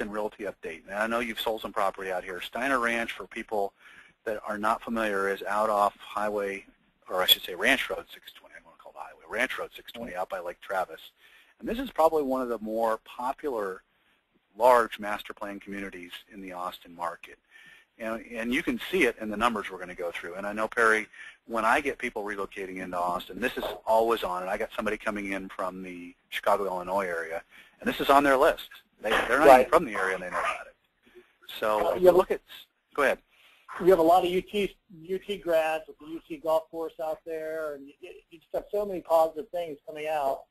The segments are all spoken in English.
Austin Realty update. And I know you've sold some property out here. Steiner Ranch, for people that are not familiar, is out off highway, or I should say Ranch Road 620. I want to call it the highway. Ranch Road 620 out by Lake Travis. And this is probably one of the more popular large master plan communities in the Austin market. And you can see it in the numbers we're going to go through. And I know, Perry, when I get people relocating into Austin, this is always on. And I got somebody coming in from the Chicago, Illinois area, and this is on their list. They're not even from the area and they know about it. So you look at, go ahead. You have a lot of UT grads with the UT golf course out there, and you just have so many positive things coming out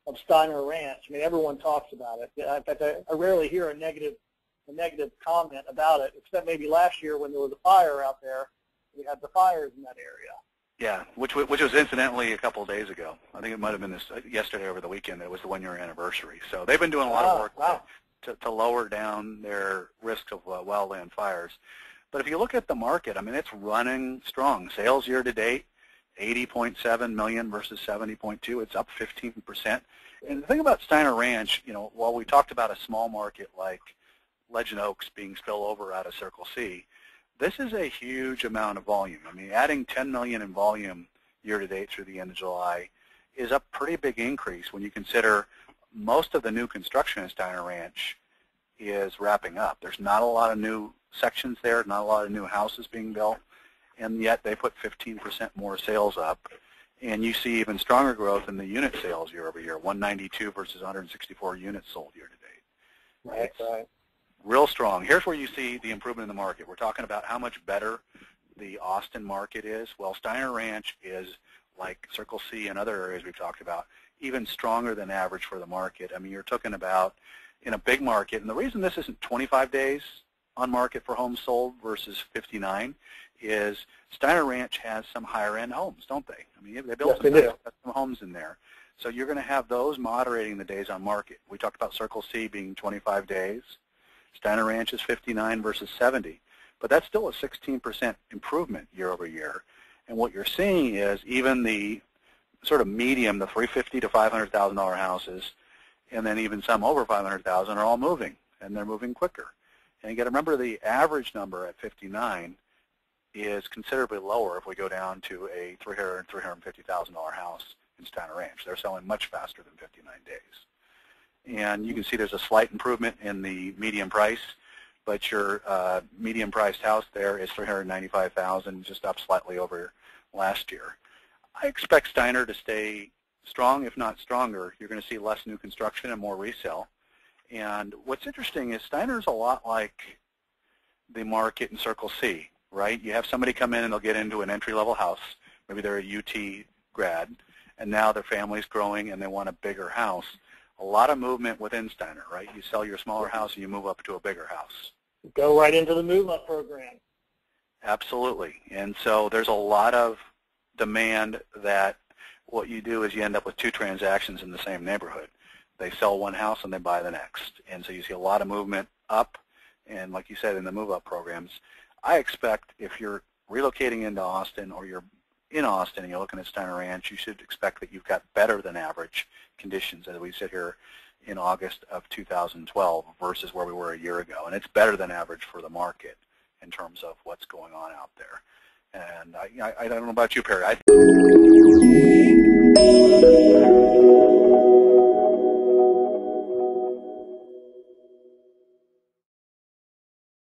of Steiner Ranch. I mean, everyone talks about it. In fact, I rarely hear a negative comment about it, except maybe last year when there was a fire out there. We had the fires in that area. Yeah, which was incidentally a couple of days ago. I think it might have been yesterday over the weekend. It was the one-year anniversary. So they've been doing a lot of work to lower down their risk of wildland fires. But if you look at the market, I mean, it's running strong. Sales year to date, 80.7 million versus 70.2. It's up 15%. And the thing about Steiner Ranch, you know, while we talked about a small market like Legend Oaks being spillover out of Circle C, this is a huge amount of volume. I mean, adding 10 million in volume year to date through the end of July is a pretty big increase when you consider most of the new construction in Steiner Ranch is wrapping up. There's not a lot of new sections there, not a lot of new houses being built, and yet they put 15% more sales up. And you see even stronger growth in the unit sales year over year, 192 versus 164 units sold year to date. Right. Real strong. Here's where you see the improvement in the market. We're talking about how much better the Austin market is. Well, Steiner Ranch is, like Circle C and other areas we've talked about, even stronger than average for the market. I mean, you're talking about in a big market, and the reason this isn't 25 days on market for homes sold versus 59 is Steiner Ranch has some higher-end homes, don't they? I mean, they built some homes in there. So you're going to have those moderating the days on market. We talked about Circle C being 25 days. Steiner Ranch is 59 versus 70. But that's still a 16% improvement year over year. And what you're seeing is even the sort of medium, the $350,000 to $500,000 houses, and then even some over $500,000 are all moving, and they're moving quicker. And you got to remember the average number at 59 is considerably lower if we go down to a $300,000 to $350,000 house in Steiner Ranch. They're selling much faster than 59 days. And you can see there's a slight improvement in the median price, but your median priced house there is $395,000, just up slightly over last year. I expect Steiner to stay strong, if not stronger. You're going to see less new construction and more resale. And what's interesting is Steiner's a lot like the market in Circle C, right? You have somebody come in and they'll get into an entry-level house. Maybe they're a UT grad, and now their family's growing and they want a bigger house. A lot of movement within Steiner, right? You sell your smaller house and you move up to a bigger house. Go right into the move-up program. Absolutely. And so there's a lot of demand that what you do is you end up with two transactions in the same neighborhood. They sell one house and they buy the next. And so you see a lot of movement up, and like you said, in the move-up programs. I expect if you're relocating into Austin or you're in Austin and you're looking at Steiner Ranch, you should expect that you've got better than average conditions as we sit here in August of 2012 versus where we were a year ago. And it's better than average for the market in terms of what's going on out there. And I don't know about you, Perry.